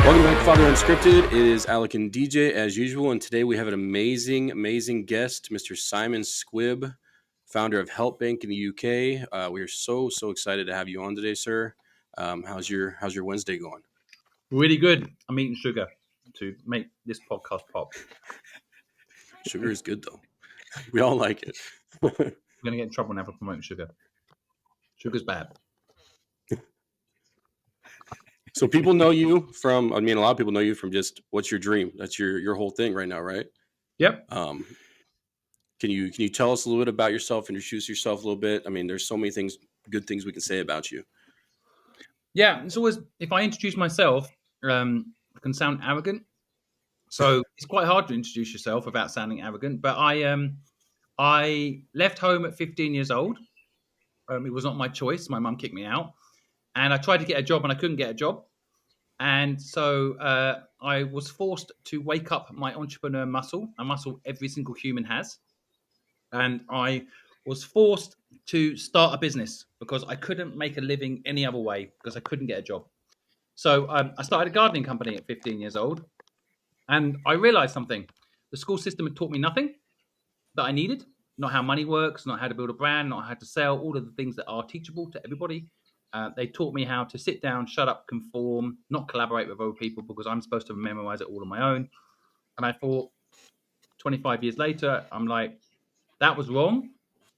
Welcome back to Fatherhood Unscripted. It is Alec and DJ as usual, and today we have an amazing guest, Mr. Simon Squibb, founder of HelpBnk in the UK. We are so excited to have you on today, sir. How's your Wednesday going? Really good. I'm eating sugar to make this podcast pop. Sugar is good though. We all like it. I'm going to get in trouble now for promoting sugar. Sugar's bad. So people know you from, a lot of people know you from just what's your dream? That's your whole thing right now, right? Yep. Can you tell us a little bit about yourself, introduce yourself a little bit? There's so many good things we can say about you. Yeah. It's always, if I introduce myself, it can sound arrogant. So it's quite hard to introduce yourself without sounding arrogant. But I left home at 15 years old. It was not my choice. My mum kicked me out. And I tried to get a job and I couldn't get a job. And so I was forced to wake up my entrepreneur muscle, a muscle every single human has. And I was forced to start a business because I couldn't make a living any other way because I couldn't get a job. So I started a gardening company at 15 years old. And I realized something. The school system had taught me nothing that I needed, not how money works, not how to build a brand, not how to sell, all of the things that are teachable to everybody. They taught me how to sit down, shut up, conform, not collaborate with other people because I'm supposed to memorize it all on my own. And I thought 25 years later, I'm like, that was wrong.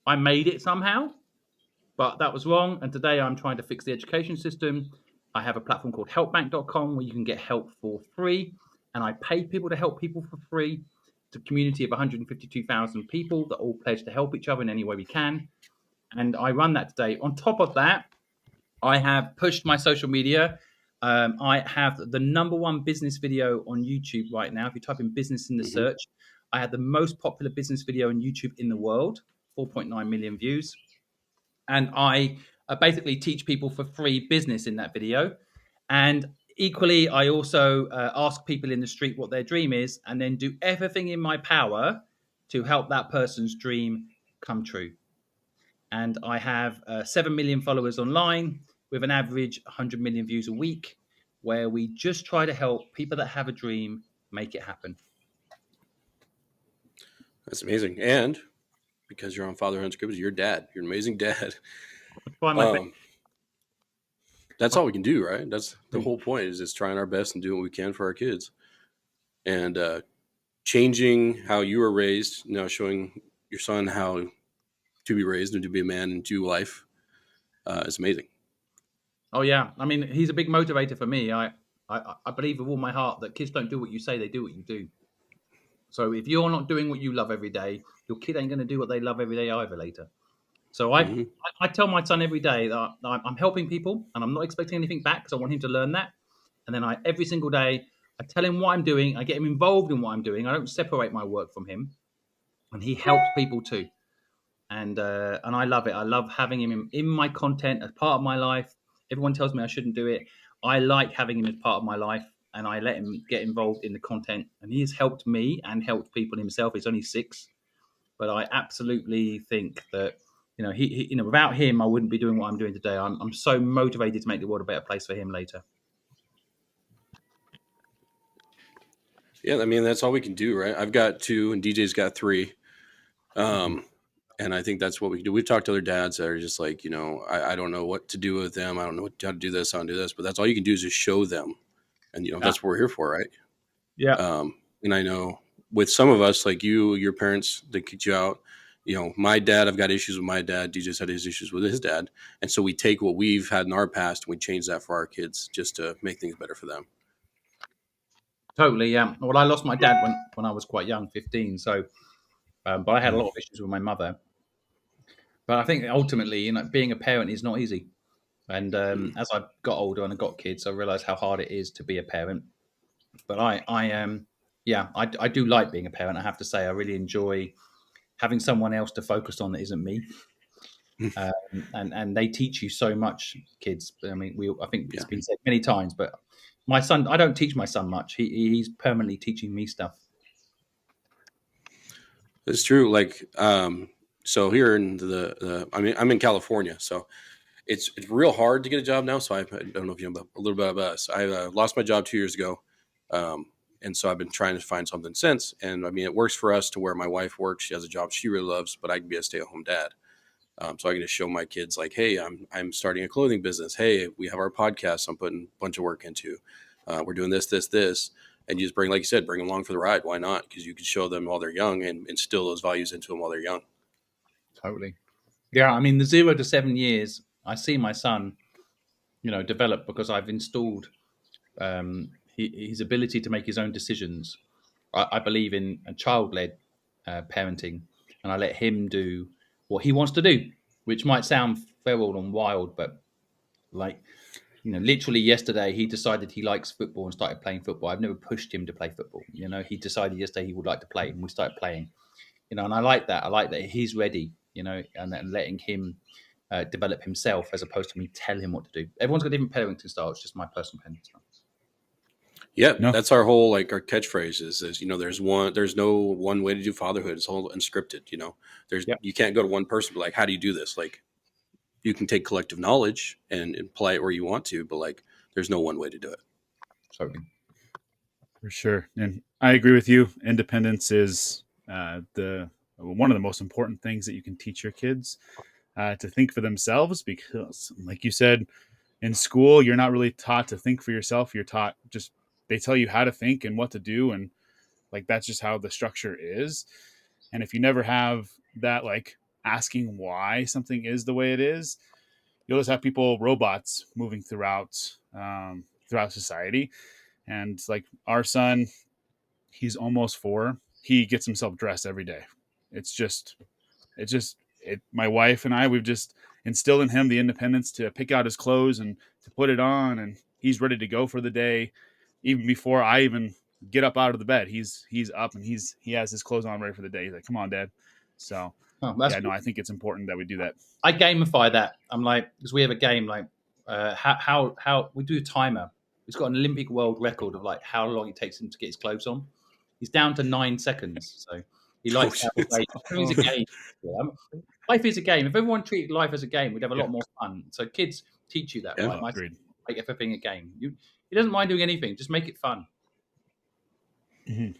I made it somehow, but that was wrong. And today I'm trying to fix the education system. I have a platform called HelpBnk.com where you can get help for free. And I pay people to help people for free. It's a community of 152,000 people that all pledge to help each other in any way we can. And I run that today. On top of that, I have pushed my social media. I have the number one business video on YouTube right now. If you type in business in the search, I had the most popular business video on YouTube in the world, 4.9 million views. And I basically teach people for free business in that video. And equally, I also ask people in the street what their dream is and then do everything in my power to help that person's dream come true. And I have 7 million followers online with an average 100 million views a week, where we just try to help people that have a dream make it happen. That's amazing. And because you're on Fatherhood Unscripted, you're dad. You're an amazing dad. That's all we can do, right? That's the whole point, is just trying our best and doing what we can for our kids. And changing how you were raised, now showing your son how to be raised and to be a man and do life is amazing. Oh, yeah. He's a big motivator for me. I believe with all my heart that kids don't do what you say, they do what you do. So if you're not doing what you love every day, your kid ain't going to do what they love every day either later. So I tell my son every day that I'm helping people and I'm not expecting anything back because I want him to learn that. And then every single day, I tell him what I'm doing. I get him involved in what I'm doing. I don't separate my work from him. And he helps people too. And I love it. I love having him in my content as part of my life. Everyone tells me I shouldn't do it. I like having him as part of my life. And I let him get involved in the content. And he has helped me and helped people himself. He's only 6. But I absolutely think that, he without him, I wouldn't be doing what I'm doing today. I'm so motivated to make the world a better place for him later. Yeah, that's all we can do, right? I've got 2 and DJ's got 3. And I think that's what we can do. We've talked to other dads that are just like, I don't know what to do with them. I don't know how to do this. I don't do this. But that's all you can do is just show them. And, that's what we're here for, right? Yeah. And I know with some of us, like your parents, they kicked you out. My dad, I've got issues with my dad. DJ's had his issues with his dad. And so we take what we've had in our past and we change that for our kids just to make things better for them. Totally, yeah. Well, I lost my dad when I was quite young, 15. So, but I had a lot of issues with my mother. But I think ultimately, being a parent is not easy. And as I got older and I got kids, I realized how hard it is to be a parent. But I do like being a parent. I have to say, I really enjoy having someone else to focus on that isn't me. And they teach you so much, kids. I think it's been said many times, but my son, I don't teach my son much. He's permanently teaching me stuff. It's true. Like, so here in I'm in California. So It's real hard to get a job now. So I don't know if you know a little bit about us. I lost my job 2 years ago, and so I've been trying to find something since. And I mean, it works for us to where my wife works. She has a job she really loves, but I can be a stay at home dad. So I can just show my kids like, hey, I'm starting a clothing business. Hey, we have our podcast. I'm putting a bunch of work into. We're doing this, and you just bring, like you said, bring them along for the ride. Why not? Because you can show them while they're young and instill those values into them while they're young. Totally. Yeah, I mean, the 0 to 7 years, I see my son, develop because I've installed his ability to make his own decisions. I believe in a child-led parenting, and I let him do what he wants to do, which might sound feral and wild, but like, literally yesterday he decided he likes football and started playing football. I've never pushed him to play football. He decided yesterday he would like to play, and we started playing. And I like that. I like that he's ready. And then letting him develop himself as opposed to me tell him what to do. Everyone's got different parenting style. It's just my personal parenting style. Yeah, No, that's our whole like our catchphrase is there's no one way to do fatherhood. It's all unscripted. There's Yep, you can't go to one person and be like, how do you do this? Like you can take collective knowledge and apply it where you want to, but like there's no one way to do it. totally. for sure. And I agree with you. Independence is the one of the most important things that you can teach your kids to think for themselves. Because, like you said, in school, you're not really taught to think for yourself. You're taught just they tell you how to think and what to do, and like that's just how the structure is. And if you never have that, like asking why something is the way it is, you'll just have people, robots, moving throughout society. And like our son, he's almost 4. He gets himself dressed every day. It's just, my wife and I, we've just instilled in him the independence to pick out his clothes and to put it on. And he's ready to go for the day. Even before I even get up out of the bed, he's up and he has his clothes on ready for the day. He's like, come on, dad. So Oh, that's yeah, no, good. I think it's important that we do that. I gamify that. I'm like, because we have a game like how we do a timer. He's got an Olympic world record of like how long it takes him to get his clothes on. He's down to 9 seconds. So he Oh, likes to have a shit. race. Everything's a game. Yeah, life is a game. If everyone treated life as a game, we'd have a Yeah. lot more fun. So kids teach you that, Yeah. right? My son, Agreed. make everything a game. He doesn't mind doing anything. Just make it fun. Mm-hmm.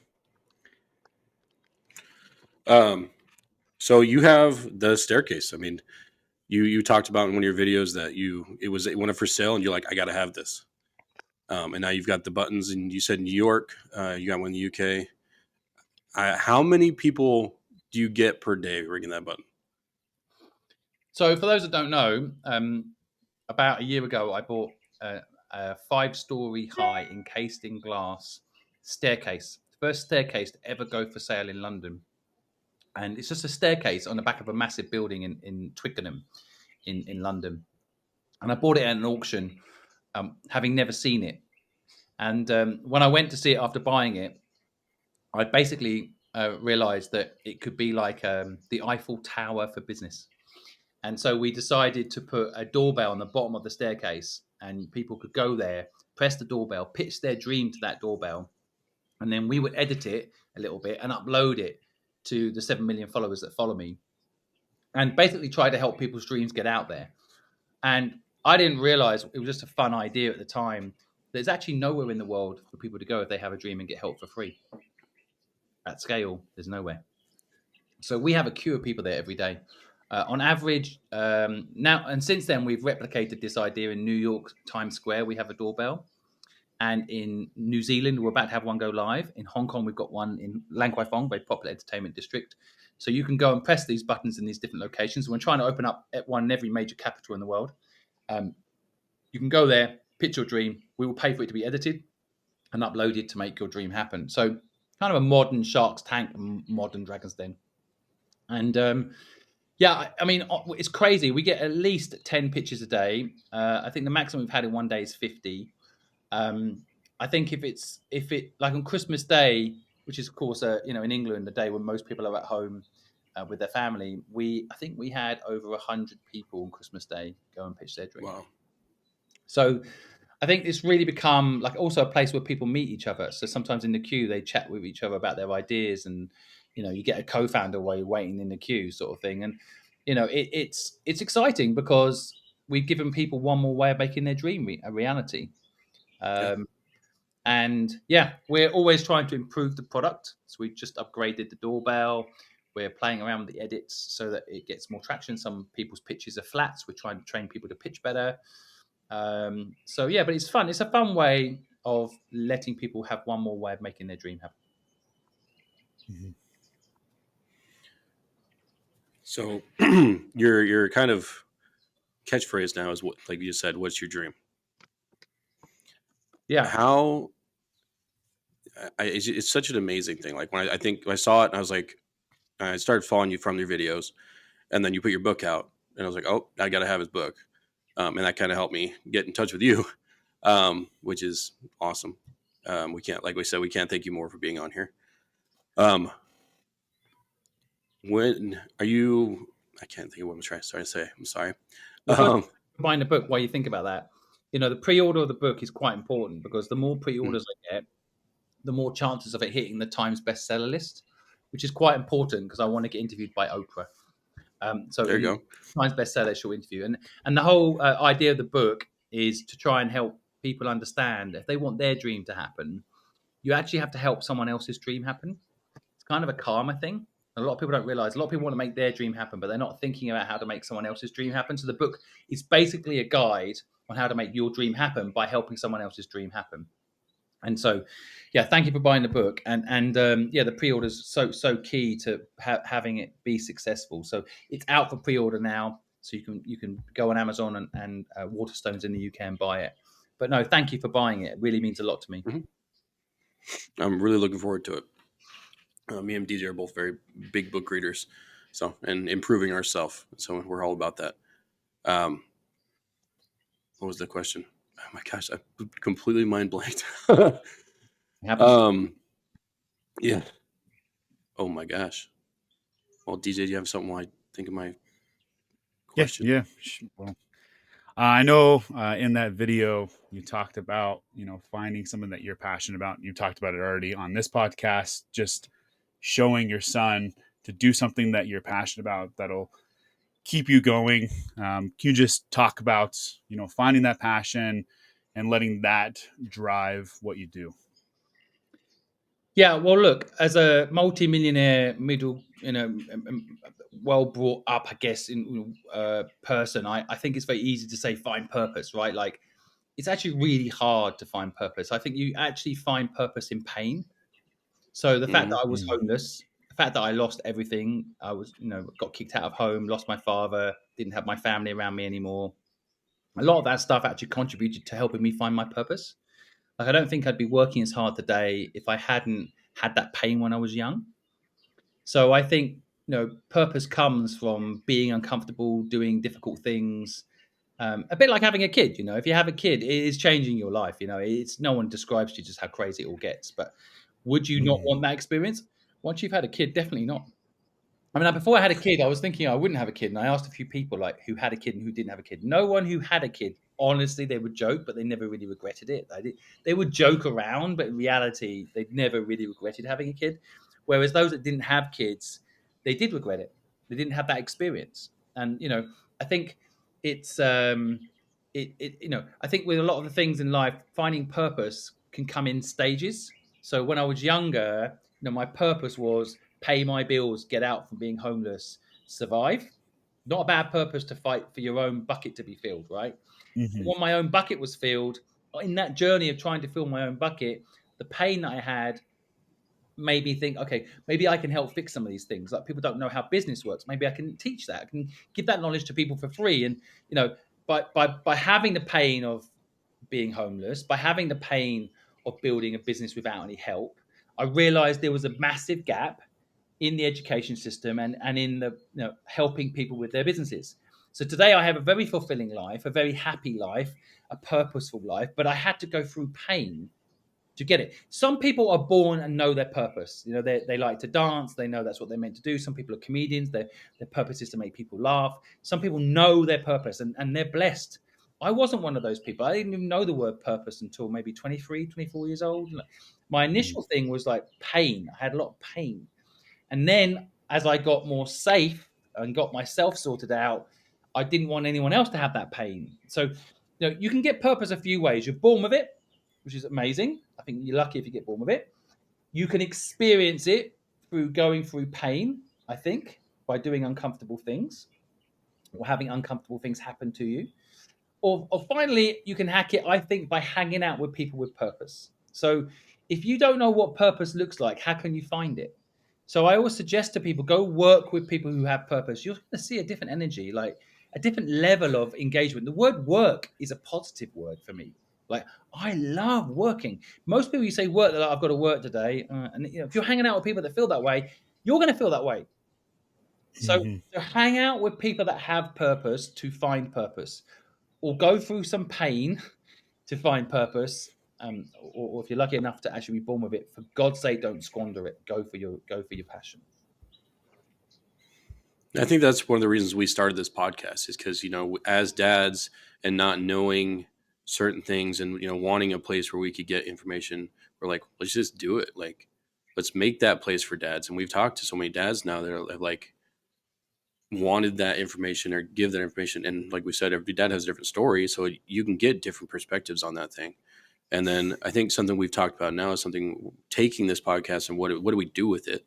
Um, so you have the staircase. I mean, you talked about in one of your videos that it went up for sale and you're like, I got to have this. And now you've got the buttons, and you said New York, you got one in the UK. How many people do you get per day ringing that button? So for those that don't know, about a year ago, I bought a 5-story high encased in glass staircase. First staircase to ever go for sale in London. And it's just a staircase on the back of a massive building in Twickenham in London. And I bought it at an auction, having never seen it. And when I went to see it after buying it, I basically realized that it could be like the Eiffel Tower for business. And so we decided to put a doorbell on the bottom of the staircase, and people could go there, press the doorbell, pitch their dream to that doorbell, and then we would edit it a little bit and upload it to the 7 million followers that follow me, and basically try to help people's dreams get out there. And I didn't realize it was just a fun idea at the time. There's actually nowhere in the world for people to go if they have a dream and get help for free. At scale, there's nowhere. So we have a queue of people there every day. On average, now and since then, we've replicated this idea in New York, Times Square. We have a doorbell, and in New Zealand, we're about to have one go live. In Hong Kong, we've got one in Lang Kwai Fong, very popular entertainment district. So you can go and press these buttons in these different locations. We're trying to open up at one in every major capital in the world. Um, you can go there, pitch your dream. We will pay for it to be edited and uploaded to make your dream happen. So kind of a modern Shark's Tank, modern Dragon's Den. And yeah, I mean, it's crazy. We get at least 10 pitches a day. I think the maximum we've had in one day is 50. I think if it like on Christmas Day, which is of course in England the day when most people are at home with their family, I think we had over 100 people on Christmas Day go and pitch their dream. Wow. So I think it's really become like also a place where people meet each other. So sometimes in the queue they chat with each other about their ideas, and you get a co-founder while you're waiting in the queue, sort of thing. And it's exciting because we've given people one more way of making their dream a reality. Yeah. And yeah, we're always trying to improve the product. So we just upgraded the doorbell. We're playing around with the edits so that it gets more traction. Some people's pitches are flats. We're trying to train people to pitch better. So yeah, but it's fun. It's a fun way of letting people have one more way of making their dream happen. Mhm. So your kind of catchphrase now is what, like you said, what's your dream? Yeah, How it's such an amazing thing. Like when I think I saw it and I was like, I started following you from your videos, and then you put your book out, and I was like, oh, I got to have his book, and that kind of helped me get in touch with you, which is awesome. We can't, like we said, we can't thank you more for being on here. Um, when are you? I can't think of what I'm trying to say. I'm sorry. well, first, Um, buying the book. While you think about that, the pre-order of the book is quite important because the more mm, pre-orders I get, the more chances of it hitting the Times bestseller list, which is quite important because I want to get interviewed by Oprah. So there you in go. Times bestseller, she'll interview, and the whole idea of the book is to try and help people understand if they want their dream to happen, you actually have to help someone else's dream happen. It's kind of a karma thing. A lot of people don't realize. A lot of people want to make their dream happen, but they're not thinking about how to make someone else's dream happen. So the book is basically a guide on how to make your dream happen by helping someone else's dream happen. And so, yeah, thank you for buying the book, and yeah, the pre-orders so key to having it be successful. So it's out for pre-order now, so you can go on Amazon and Waterstones in the UK and buy it. But no, thank you for buying it. It really means a lot to me. Hmm. I'm really looking forward to it. Me and DJ are both very big book readers, so and improving ourselves. So we're all about that. Um, what was the question? Oh my gosh, I completely mind blanked. It happens. um, yeah. Oh my gosh. Well, DJ, do you have something while I think of my Yeah, question? yeah. Well, I know in that video you talked about finding something that you're passionate about. You talked about it already on this podcast. Just showing your son to do something that you're passionate about that'll keep you going. Can you just talk about finding that passion and letting that drive what you do? Yeah, well, look, as a multi-millionaire, middle, well brought up, I guess, in person, I think it's very easy to say find purpose, right? Like, it's actually really hard to find purpose. I think you actually find purpose in pain. So the fact that I was Mm. homeless, the fact that I lost everything, I was, got kicked out of home, lost my father, didn't have my family around me anymore. A lot of that stuff actually contributed to helping me find my purpose. Like, I don't think I'd be working as hard today if I hadn't had that pain when I was young. So I think, purpose comes from being uncomfortable, doing difficult things. A bit like having a kid. If you have a kid, it is changing your life. It's no one describes to you just how crazy it all gets. But would you not Mm. want that experience? Once you've had a kid, definitely not. I mean, before I had a kid, I was thinking I wouldn't have a kid, and I asked a few people like who had a kid and who didn't have a kid. No one who had a kid, honestly, they would joke, but they never really regretted it. They would joke around, but in reality, they never really regretted having a kid. Whereas those that didn't have kids, they did regret it. They didn't have that experience, and I think it's I think with a lot of the things in life, finding purpose can come in stages. So when I was younger, my purpose was pay my bills, get out from being homeless, survive. Not a bad purpose to fight for your own bucket to be filled, right? Hmm. When my own bucket was filled, in that journey of trying to fill my own bucket, the pain that I had made me think, okay, maybe I can help fix some of these things. Like, people don't know how business works. Maybe I can teach that. I can give that knowledge to people for free. And by having the pain of being homeless, by having the pain of building a business without any help, I realized there was a massive gap in the education system and in the helping people with their businesses. So today I have a very fulfilling life, a very happy life, a purposeful life, but I had to go through pain to get it. Some people are born and know their purpose. They like to dance. They know that's what they're meant to do. Some people are comedians. Their purpose is to make people laugh. Some people know their purpose and they're blessed. I wasn't one of those people. I didn't even know the word purpose until maybe 23, 24 years old. My Mm. initial thing was like pain. I had a lot of pain. And then as I got more safe and got myself sorted out, I didn't want anyone else to have that pain. So, you can get purpose a few ways. You're born with it, which is amazing. I think you're lucky if you get born with it. You can experience it through going through pain, I think, by doing uncomfortable things or having uncomfortable things happen to you. Or finally, you can hack it, I think, by hanging out with people with purpose. So if you don't know what purpose looks like, how can you find it? So I always suggest to people, go work with people who have purpose. You're going to see a different energy, like a different level of engagement. The word work is a positive word for me. Like, I love working. Most people, you say work, they're like, I've got to work today. And if you're hanging out with people that feel that way, you're going to feel that way. So, Mhm. so hang out with people that have purpose to find purpose, or go through some pain to find purpose. Or if you're lucky enough to actually be born with it, for God's sake, don't squander it. Go for your passion. I think that's one of the reasons we started this podcast is because, as dads and not knowing certain things and, wanting a place where we could get information, we're like, let's just do it. Like, let's make that place for dads. And we've talked to so many dads now that have like wanted that information or give that information. And like we said, every dad has a different story. So you can get different perspectives on that thing. And then I think something we've talked about now is something taking this podcast and what do we do with it?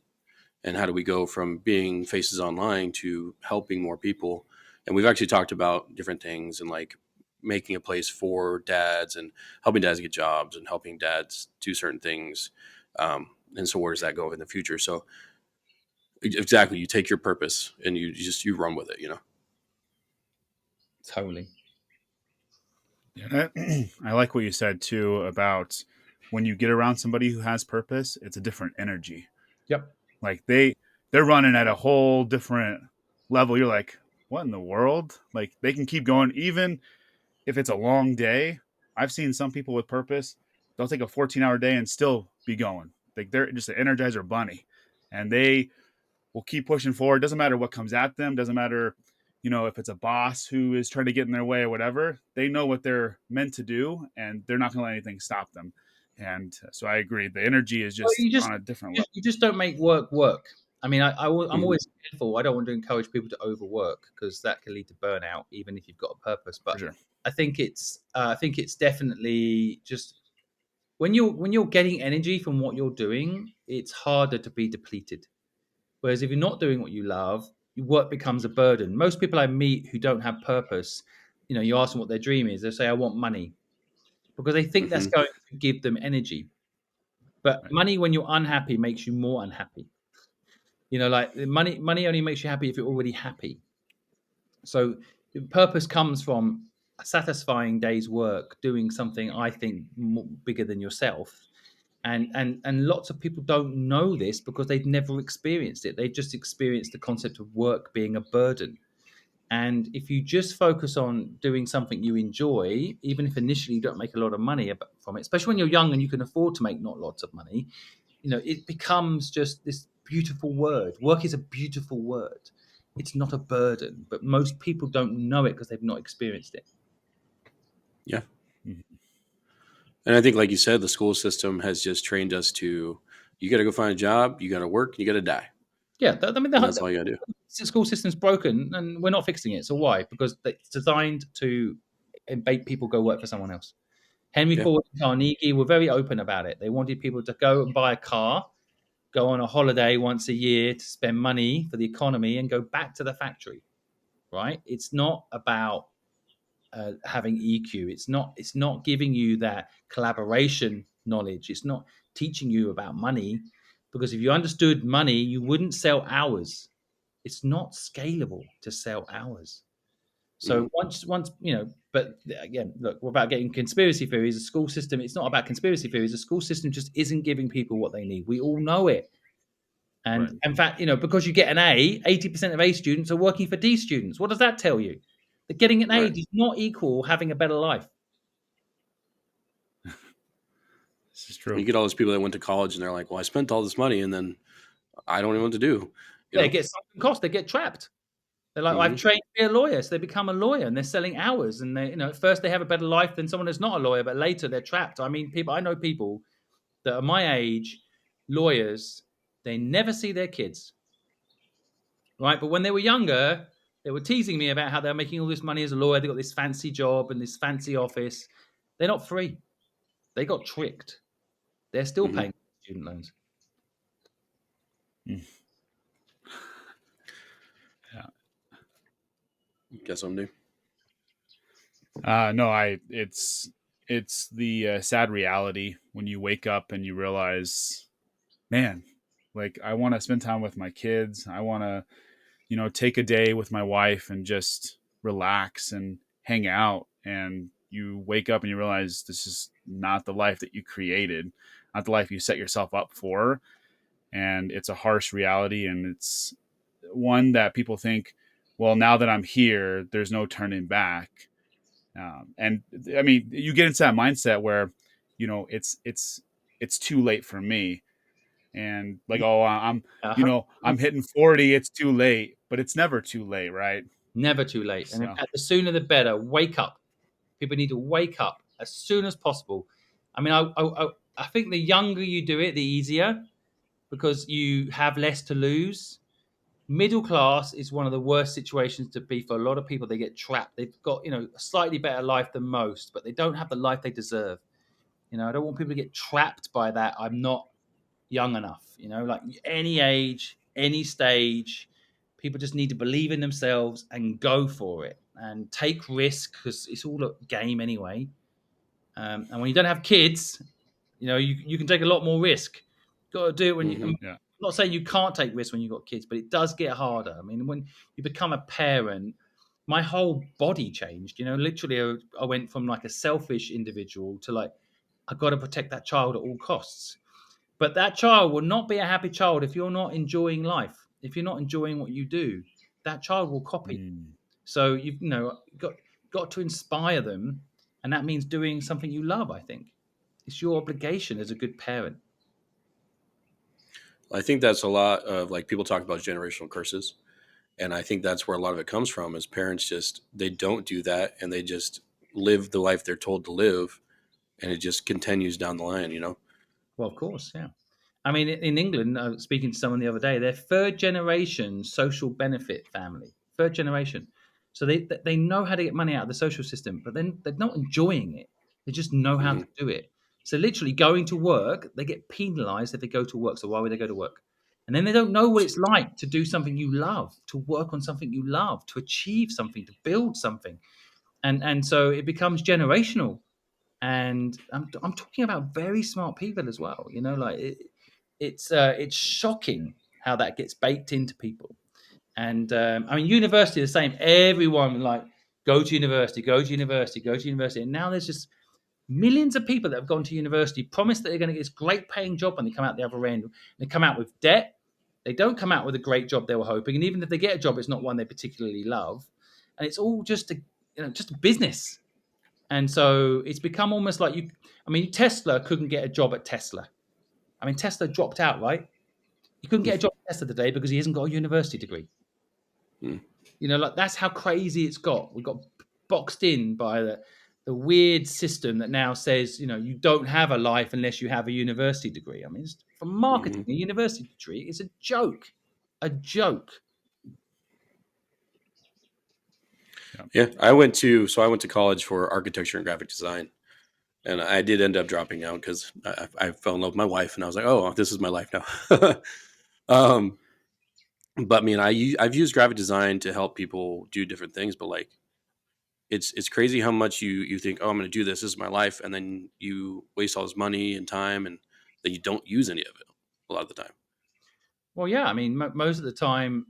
And how do we go from being faces online to helping more people? And we've actually talked about different things and like making a place for dads and helping dads get jobs and helping dads do certain things. And so where does that go in the future? So exactly, you take your purpose and you run with it, Totally. Yeah, I like what you said too about when you get around somebody who has purpose, it's a different energy. Yep. Like they're running at a whole different level. You're like, what in the world? Like they can keep going even if it's a long day. I've seen some people with purpose, they'll take a 14-hour day and still be going. Like they're just an energizer bunny. And they will keep pushing forward. Doesn't matter what comes at them, doesn't matter, if it's a boss who is trying to get in their way or whatever. They know what they're meant to do and they're not going to let anything stop them. And so I agree. The energy is Well, just you just on a different you level. just, you just don't make work work. I mean, I'm know. always careful. I don't want to encourage people to overwork because that can lead to burnout, even if you've got a purpose. For But sure. I think it's definitely just when you're getting energy from what you're doing, it's harder to be depleted. Whereas if you're not doing what you love, your work becomes a burden. Most people I meet who don't have purpose, you ask them what their dream is, they say, "I want money," because they think that's Hmm. going to give them energy. But Right. money, when you're unhappy, makes you more unhappy. Like money only makes you happy if you're already happy. So the purpose comes from a satisfying day's work, doing something I think bigger than yourself. And lots of people don't know this because they've never experienced it. They've just experienced the concept of work being a burden. And if you just focus on doing something you enjoy, even if initially you don't make a lot of money from it, especially when you're young and you can afford to make not lots of money, it becomes just this beautiful word. Work is a beautiful word. It's not a burden, but most people don't know it because they've not experienced it. Yeah. Mhm. And I think, like you said, the school system has just trained us to, you got to go find a job, you got to work, you got to die. Yeah, I mean, And that's all you got to do. the school system's broken, and we're not fixing it. So why? Because it's designed to make people go work for someone else. Henry Yeah. Ford and Carnegie were very open about it. They wanted people to go and buy a car, go on a holiday once a year to spend money for the economy, and go back to the factory. Right? It's not about having EQ. It's not giving you that collaboration knowledge. It's not teaching you about money, because if you understood money, you wouldn't sell hours. It's not scalable to sell hours. Hmm. So once but again, look, we're about getting conspiracy theories. The school system, it's not about conspiracy theories. The school system just isn't giving people what they need. We all know it. Right. And in fact, because you get an A, 80% of A students are working for D students. What does that tell you? That getting an A Right. does not equal having a better life. This is You true. get all those people that went to college and they're like, well, I spent all this money and then I don't know what to do, you Yeah, it know? gets sunken cost. They get trapped. They're like, I've Hmm. trained to be a lawyer. So they become a lawyer and they're selling hours. And at first they have a better life than someone who's not a lawyer, but later they're trapped. I know people that are my age, lawyers, they never see their kids, right? But when they were younger, They were teasing me about how they're making all this money as a lawyer. They got this fancy job and this fancy office. They're not free. They got tricked. They're still Hmm. paying student loans. Mm. Yeah. Guess I'm new. No, it's the sad reality when you wake up and you realize, man, like I want to spend time with my kids. I want to, take a day with my wife and just relax and hang out. And you wake up and you realize this is not the life that you created, not the life you set yourself up for. And it's a harsh reality. And it's one that people think, well, now that I'm here, there's no turning back. And I mean, you get into that mindset where, it's too late for me. And like, oh, I'm hitting 40, it's too late, but it's never too late, right? Never too late. And in So, fact, the sooner the better. Wake up. People need to wake up as soon as possible. I mean, I think the younger you do it, the easier, because you have less to lose. Middle class is one of the worst situations to be for a lot of people. They get trapped. They've got, a slightly better life than most, but they don't have the life they deserve. I don't want people to get trapped by that. I'm not young enough, like any age, any stage, people just need to believe in themselves and go for it and take risk because it's all a game anyway. And when you don't have kids, you can take a lot more risk. Got to do it when Hmm. I'm yeah. not saying you can't take risks when you've got kids, but it does get harder. I mean, when you become a parent, my whole body changed. Literally, I went from like a selfish individual to like, I got to protect that child at all costs. But that child will not be a happy child if you're not enjoying life. If you're not enjoying what you do, that child will copy. Mm. So you've got to inspire them, and that means doing something you love. I think it's your obligation as a good parent. I think that's a lot of like people talk about generational curses. And I think that's where a lot of it comes from is parents just, they don't do that and they just live the life they're told to live. And it just continues down the line, you know? Well, of course, yeah. I mean, in England, I was speaking to someone the other day. They're third generation social benefit family, third generation. So they know how to get money out of the social system, but then they're not enjoying it. They just know how Hmm. to do it. So literally, going to work, they get penalised if they go to work. So why would they go to work? And then they don't know what it's like to do something you love, to work on something you love, to achieve something, to build something, and so it becomes generational. And I'm talking about very smart people as well. Like it's shocking how that gets baked into people. And I mean, university is the same. Everyone like go to university, go to university, go to university. And now there's just millions of people that have gone to university, promised that they're going to get this great paying job, and they come out the other end. They come out with debt. They don't come out with a great job they were hoping, and even if they get a job, it's not one they particularly love. And it's all just just a business. And so it's become almost like I mean, Tesla couldn't get a job at Tesla. I mean, Tesla dropped out, right? He couldn't get a job at Tesla today because he hasn't got a university degree. Hmm. Like that's how crazy it's got. We got boxed in by the weird system that now says, you don't have a life unless you have a university degree. I mean, for Hmm. marketing, a university degree is a joke. A joke. Yeah. Yeah. I went to college for architecture and graphic design. And I did end up dropping out because I fell in love with my wife and I was like, oh, this is my life now. um, but I mean, I've used graphic design to help people do different things, but like, it's crazy how much you think, oh, I'm going to do this. This is my life, and then you waste all this money and time, and then you don't use any of it a lot of the time. Well, yeah. I mean, most of the time,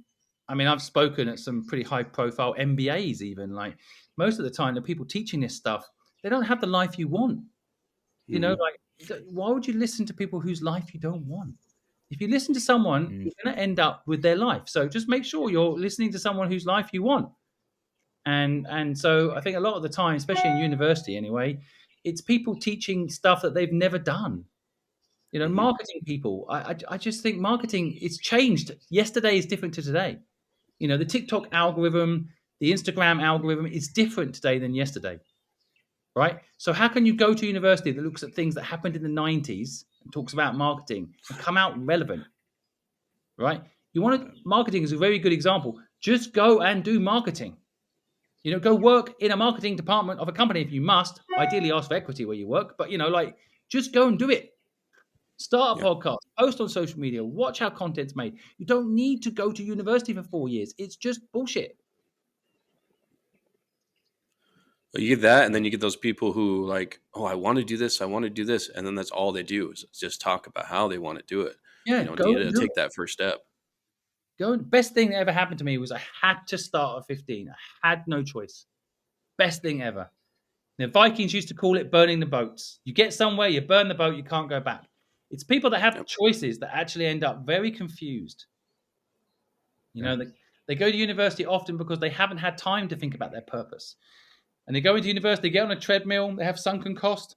I mean, I've spoken at some pretty high profile MBAs, even like most of the time, the people teaching this stuff, they don't have the life you want. Hmm. Like, why would you listen to people whose life you don't want? If you listen to someone, Mm. you're going to end up with their life. So just make sure you're listening to someone whose life you want. And so I think a lot of the time, especially in university anyway, it's people teaching stuff that they've never done. Hmm. Marketing people. I just think marketing it's changed. Yesterday is different to today. The TikTok algorithm, the Instagram algorithm is different today than yesterday, right? So how can you go to university that looks at things that happened in the 90s and talks about marketing and come out relevant, right? You want to marketing is a very good example. Just go and do marketing. Go work in a marketing department of a company if you must. Ideally, ask for equity where you work, but just go and do it. Start a Yeah. podcast, post on social media, watch how content's made. You don't need to go to university for 4 years. It's just bullshit. But you get that, and then you get those people who like, oh, I want to do this, I want to do this, and then that's all they do is just talk about how they want to do it. Yeah, They don't go need and to do take it. that first step. Best thing that ever happened to me was I had to start at 15. I had no choice. Best thing ever. The Vikings used to call it burning the boats. You get somewhere, you burn the boat, you can't go back. It's people that have Yep. choices that actually end up very confused. Yeah. They go to university often because they haven't had time to think about their purpose. And they go into university, they get on a treadmill, they have sunken cost.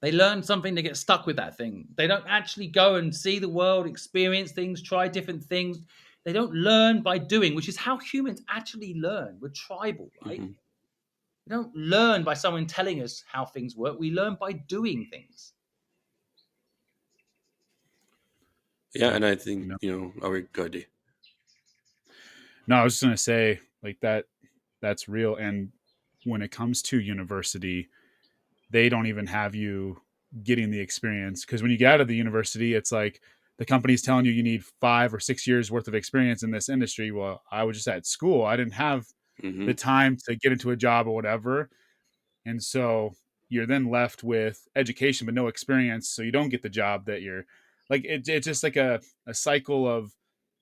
They learn something, they get stuck with that thing. They don't actually go and see the world, experience things, try different things. They don't learn by doing, which is how humans actually learn. We're tribal, right? Hmm. We don't learn by someone telling us how things work. We learn by doing things. Yeah, Yeah. and I think You know. oh, go ahead, D. No, I was just gonna say like that. That's real. And when it comes to university, they don't even have you getting the experience because when you get out of the university, it's like the company's telling you need 5 or 6 years worth of experience in this industry. Well, I was just at school. I didn't have the Hmm. time to get into a job or whatever. And so you're then left with education but no experience. So you don't get the job that you're like it's just like a cycle of,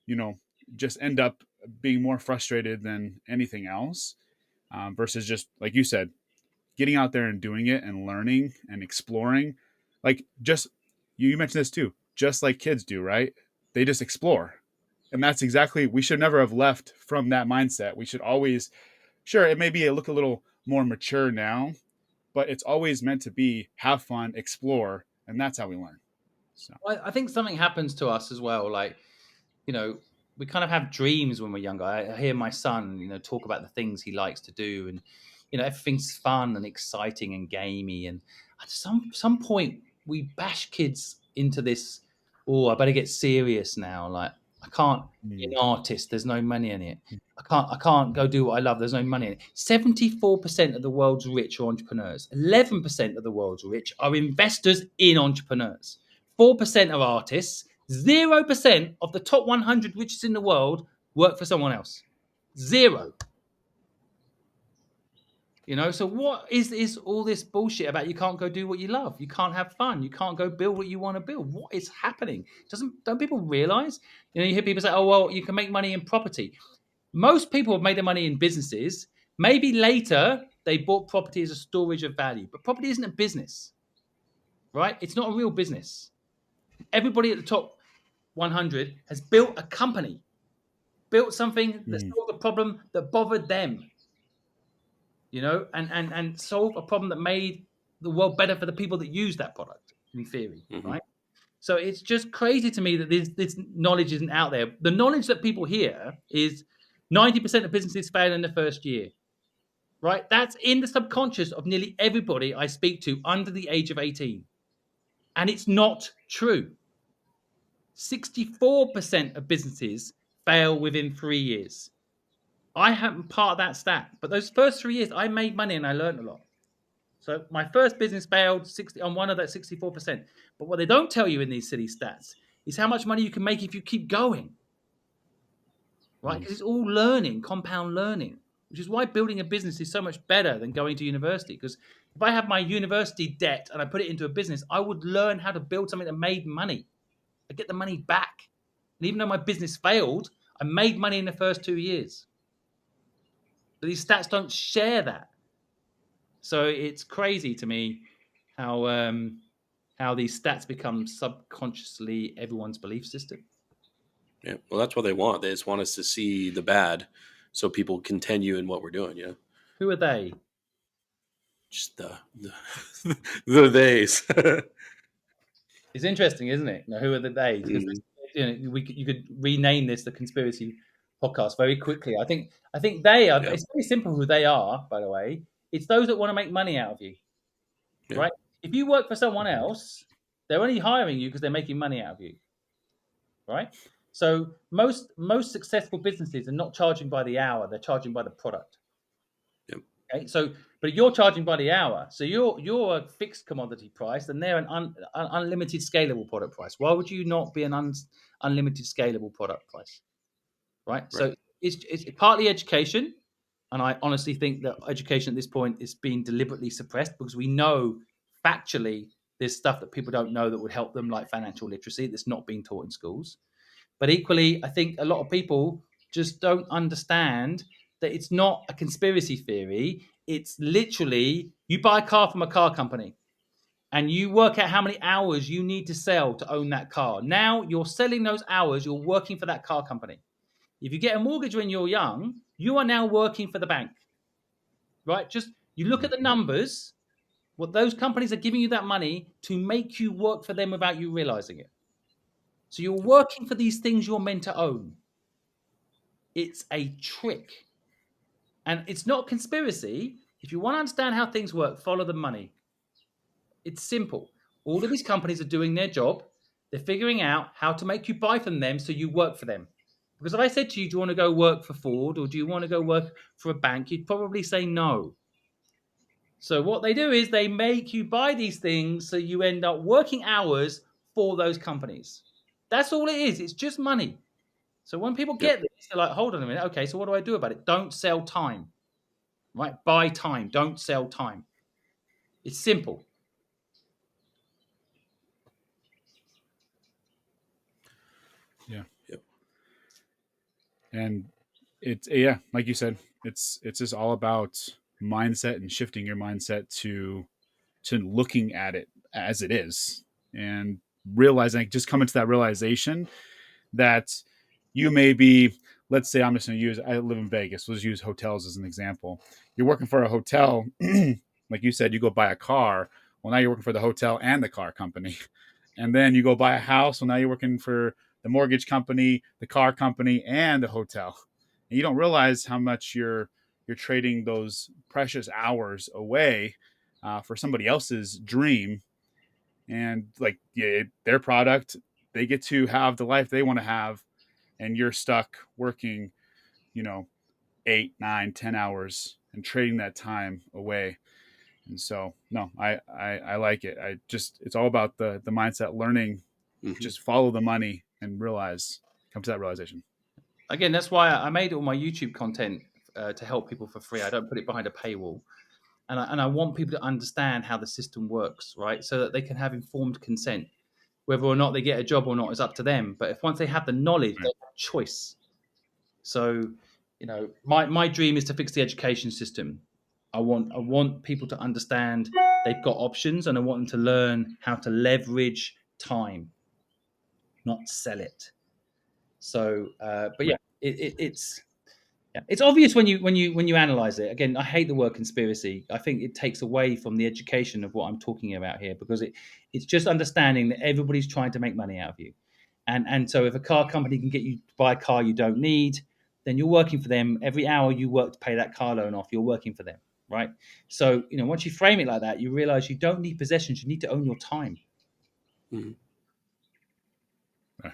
you know, just end up being more frustrated than anything else, versus just like you said, getting out there and doing it and learning and exploring. Like just you mentioned this too, just like kids do, right? They just explore. And that's exactly, we should never have left from that mindset. We should always, sure, it may be look a little more mature now, but it's always meant to be have fun, explore, and that's how we learn. So, I think something happens to us as well. Like, you know, we kind of have dreams when we're younger. I hear my son, talk about the things he likes to do, and everything's fun and exciting and gamey. And at some point, we bash kids into this. Oh, I better get serious now. Like, I can't be an mm, artist. There's no money in it. I can't go do what I love. There's no money in it. 74% of the world's rich are entrepreneurs. 11% of the world's rich are investors in entrepreneurs. 4% are artists. 0% of the top 100 richest in the world work for someone else. Zero. So what is all this bullshit about you can't go do what you love? You can't have fun. You can't go build what you want to build. What is happening? Don't people realize? You hear people say, "Oh, well, you can make money in property." Most people have made their money in businesses. Maybe later they bought property as a storage of value, but property isn't a business, right? It's not a real business. Everybody at the top 100 has built a company, built something that mm, solved a problem that bothered them, and solve a problem that made the world better for the people that use that product, in theory, Hmm. right? So it's just crazy to me that this knowledge isn't out there. The knowledge that people hear is 90% of businesses fail in the first year, right? That's in the subconscious of nearly everybody I speak to under the age of 18. And it's not true. 64% of businesses fail within 3 years. I haven't part of that stat, but those first 3 years, I made money and I learned a lot. So my first business failed 60 on one of that 64%. But what they don't tell you in these silly stats is how much money you can make if you keep going, right? mm, Because it's all learning, compound learning, which is why building a business is so much better than going to university. Because if I have my university debt and I put it into a business, I would learn how to build something that made money. I get the money back. And even though my business failed, I made money in the first 2 years. But these stats don't share that. So it's crazy to me how these stats become subconsciously everyone's belief system. Yeah. Well, that's what they want. They just want us to see the bad, so people continue in what we're doing. Who are they? Just the theys. It's interesting, isn't it? Now, who are the they? Because Hmm. you could rename this the conspiracy podcast very quickly. I think they are. Yeah. It's very simple who they are. By the way, it's those that want to make money out of you, Yeah. right? If you work for someone mhm. else, they're only hiring you because they're making money out of you, right? So most successful businesses are not charging by the hour; they're charging by the product. Yep. Okay, so but you're charging by the hour, so you're a fixed commodity price, and they're an unlimited scalable product price. Why would you not be an unlimited scalable product price? Right. Right. So it's partly education, and I honestly think that education at this point is being deliberately suppressed because we know factually there's stuff that people don't know that would help them, like financial literacy, that's not being taught in schools. But equally, I think a lot of people just don't understand that it's not a conspiracy theory. It's literally you buy a car from a car company and you work out how many hours you need to sell to own that car. Now you're selling those hours, you're working for that car company. If you get a mortgage when you're young, you are now working for the bank, right? Just you look at the numbers, what those companies are giving you that money to make you work for them without you realizing it. So you're working for these things you're meant to own. It's a trick. And it's not conspiracy. If you want to understand how things work, follow the money. It's simple. All of these companies are doing their job. They're figuring out how to make you buy from them so you work for them. Because if I said to you, do you want to go work for Ford or do you want to go work for a bank? You'd probably say no. So what they do is they make you buy these things so you end up working hours for those companies. That's all it is. It's just money. So when people Yep. get this, they're like, hold on a minute. Okay, so what do I do about it? Don't sell time, right? Buy time. Don't sell time. It's simple. Yeah. Yep. And it's, yeah, like you said, it's just all about mindset and shifting your mindset to looking at it as it is, and realizing, just coming to that realization that you may be, let's say, I'm just going to use, I live in Vegas, let's use hotels as an example. You're working for a hotel, like you said, you go buy a car. Well, now you're working for the hotel and the car company. And then you go buy a house. Well, now you're working for the mortgage company, the car company, and the hotel. And you don't realize how much you're trading those precious hours away for somebody else's dream. And like, yeah, their product, they get to have the life they want to have, and you're stuck working, you know, 8, 9, 10 hours and trading that time away. And so, no, I like it. I just, it's all about the mindset, learning, Mm-hmm. just follow the money and realize, come to that realization. Again, that's why I made all my YouTube content to help people for free. I don't put it behind a paywall. And I want people to understand how the system works, right? So that they can have informed consent. Whether or not they get a job or not is up to them. But if once they have the knowledge, they Right. have choice. So, my dream is to fix the education system. I want people to understand they've got options, and I want them to learn how to leverage time, not sell it. So, but yeah, Right. it's obvious when you analyze it. Again, I hate the word conspiracy. I think it takes away from the education of what I'm talking about here, because it's just understanding that everybody's trying to make money out of you. And so if a car company can get you to buy a car you don't need, then you're working for them. Every hour you work to pay that car loan off, you're working for them, right? So, once you frame it like that, you realize you don't need possessions, you need to own your time. Mm-hmm. Right.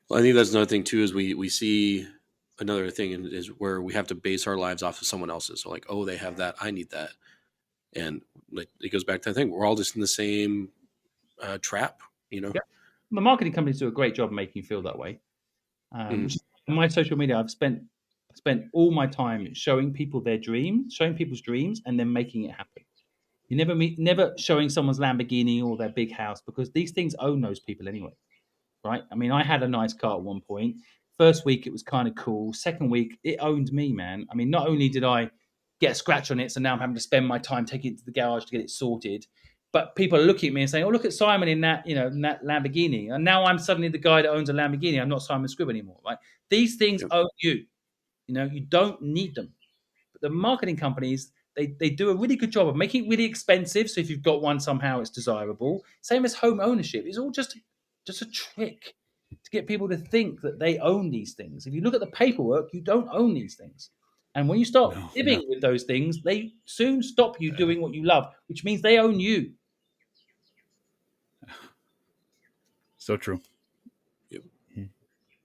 Well, I think that's another thing too. Is we see another thing is where we have to base our lives off of someone else's. So like, oh, they have that, I need that, and like it goes back to, I think we're all just in the same trap. Yeah. The marketing companies do a great job making you feel that way. Mm-hmm. Which is, on my social media, I've spent all my time showing people their dreams, showing people's dreams, and then making it happen. You never showing someone's Lamborghini or their big house, because these things own those people anyway, right? I mean, I had a nice car at one point. First week it was kind of cool. Second week it owned me, man. I mean, not only did I get a scratch on it, so now I'm having to spend my time taking it to the garage to get it sorted, but people are looking at me and saying, "Oh, look at Simon in that, in that Lamborghini." And now I'm suddenly the guy that owns a Lamborghini. I'm not Simon Squibb anymore, right? These things Yep. own you. You don't need them. But the marketing companies, they do a really good job of making it really expensive. So if you've got one, somehow it's desirable. Same as home ownership. It's all just a trick to get people to think that they own these things. If you look at the paperwork, you don't own these things. And when you start No, no. living with those things, they soon stop you doing what you love, which means they own you. So true.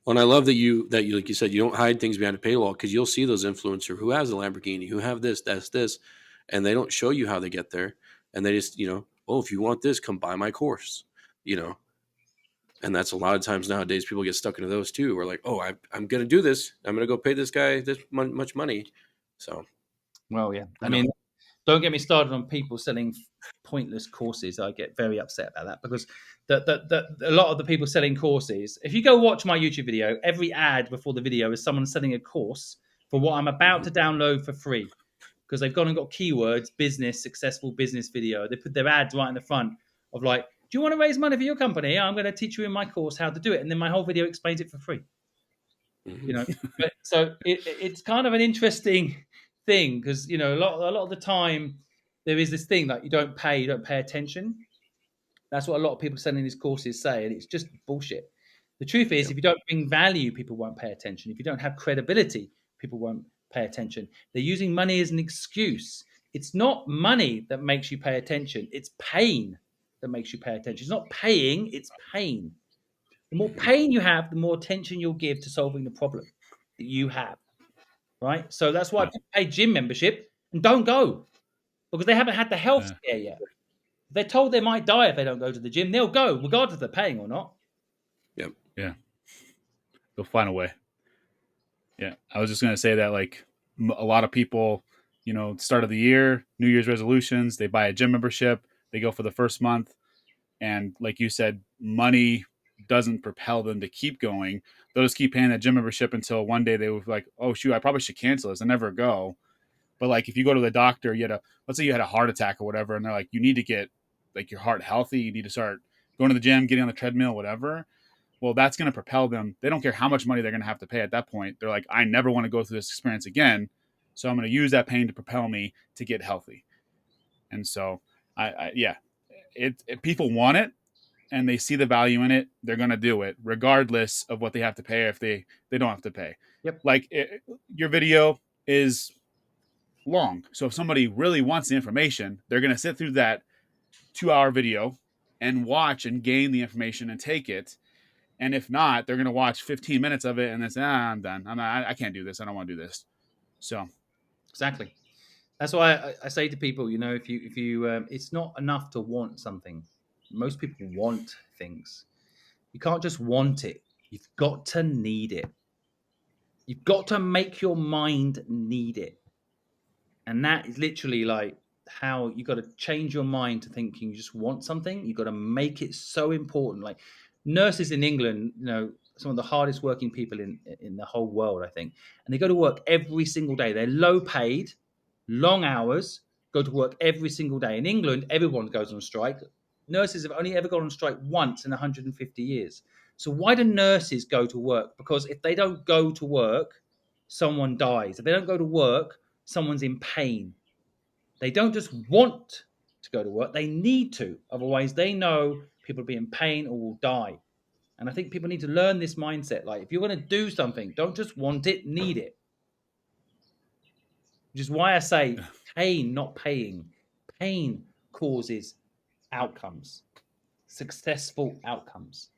Well, and I love that you like you said, you don't hide things behind a paywall, because you'll see those influencer who has a Lamborghini, who have this, that's this, and they don't show you how they get there, and they just oh, if you want this, come buy my course, you know. And that's a lot of times nowadays people get stuck into those too. We're like, oh, I'm gonna do this. I'm gonna go pay this guy this much money. So Well, yeah. I I know. mean, don't get me started on people selling pointless courses. I get very upset about that because a lot of the people selling courses, if you go watch my YouTube video, every ad before the video is someone selling a course for what I'm about Mhm. to download for free, because they've gone and got keywords, business, successful business video. They put their ads right in the front of like, do you want to raise money for your company? I'm going to teach you in my course how to do it. And then my whole video explains it for free. Mhm. But so it's kind of an interesting thing, because a lot of the time there is this thing that you don't pay attention. That's what a lot of people selling these courses say, and it's just bullshit. The truth is, Yep. if you don't bring value, people won't pay attention. If you don't have credibility, people won't pay attention. They're using money as an excuse. It's not money that makes you pay attention, it's pain that makes you pay attention. It's not paying, it's pain. The more Mhm. pain you have, the more attention you'll give to solving the problem that you have, right? So that's why Yeah. people pay gym membership and don't go, because they haven't had the health Uh, scare yet. If they're told they might die if they don't go to the gym, they'll go, regardless if they're paying or not. Yep. yeah. They'll find a way. Yeah. I was just gonna say that like a lot of people, start of the year, New Year's resolutions, they buy a gym membership, they go for the first month, and like you said, money doesn't propel them to keep going. They'll just keep paying that gym membership until one day they were like, oh shoot, I probably should cancel this. I never go. But like if you go to the doctor, let's say you had a heart attack or whatever, and they're like, you need to get like your heart healthy, you need to start going to the gym, getting on the treadmill, whatever. Well, that's going to propel them. They don't care how much money they're going to have to pay at that point. They're like, I never want to go through this experience again. So I'm going to use that pain to propel me to get healthy. And so yeah, people want it and they see the value in it, they're going to do it regardless of what they have to pay, if they don't have to pay. Yep, Like your video is long. So if somebody really wants the information, they're going to sit through that 2-hour video and watch and gain the information and take it. And if not, they're going to watch 15 minutes of it and then say, I'm done. I can't do this. I don't want to do this. So, exactly. That's why I say to people, if you, it's not enough to want something. Most people want things. You can't just want it. You've got to need it. You've got to make your mind need it. And that is literally like how you got to change your mind to thinking you just want something. You got to make it so important. Like nurses in England, some of the hardest working people in the whole world, I think, and they go to work every single day. They're low paid, long hours, go to work every single day. In England, everyone goes on strike. Nurses have only ever gone on strike once in 150 years. So why do nurses go to work? Because if they don't go to work, someone dies. If they don't go to work, someone's in pain. They don't just want to go to work, they need to. Otherwise, they know people will be in pain or will die. And I think people need to learn this mindset. Like, if you're going to do something, don't just want it, need it. Which is why I say pain, not paying. Pain causes outcomes, successful outcomes.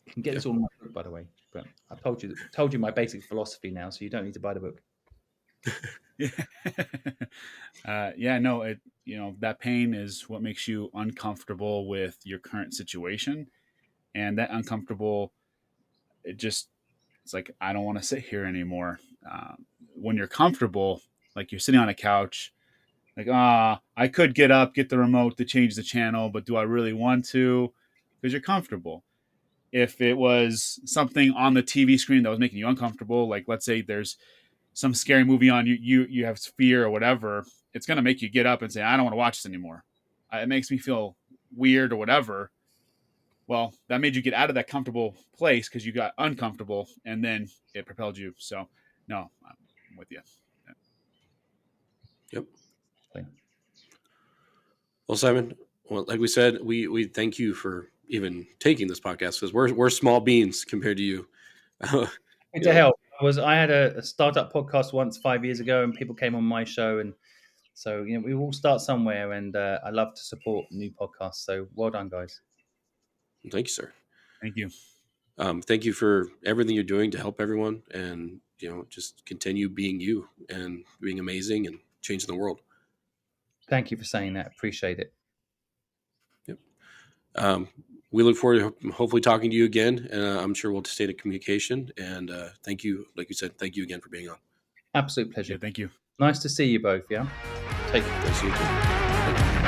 You can get Yeah. this all in my book, by the way. But I've told you my basic philosophy now, so you don't need to buy the book. yeah. Yeah, no, that pain is what makes you uncomfortable with your current situation. And that uncomfortable, it's like, I don't want to sit here anymore. When you're comfortable, like you're sitting on a couch, like, I could get up, get the remote to change the channel, but do I really want to? Because you're comfortable. If it was something on the TV screen that was making you uncomfortable, like let's say there's some scary movie on, you have fear or whatever, it's going to make you get up and say, I don't want to watch this anymore. It makes me feel weird or whatever. Well, that made you get out of that comfortable place because you got uncomfortable and then it propelled you. So, no, I'm with you. Yep. Thing. Well, Simon, well, like we said, we thank you for even taking this podcast, because we're small beans compared to you. you To know, help. I had a startup podcast once 5 years ago, and people came on my show, and so we all start somewhere, and I love to support new podcasts. So well done, guys. Thank you, sir. Thank you. Thank you for everything you're doing to help everyone, and just continue being you and being amazing and changing the world. Thank you for saying that. Appreciate it. Yep. We look forward to hopefully talking to you again, and I'm sure we'll stay in communication. And thank you, like you said, thank you again for being on. Absolute pleasure. Yeah, thank you. Nice to see you both. Yeah. Take care. Nice to see you too.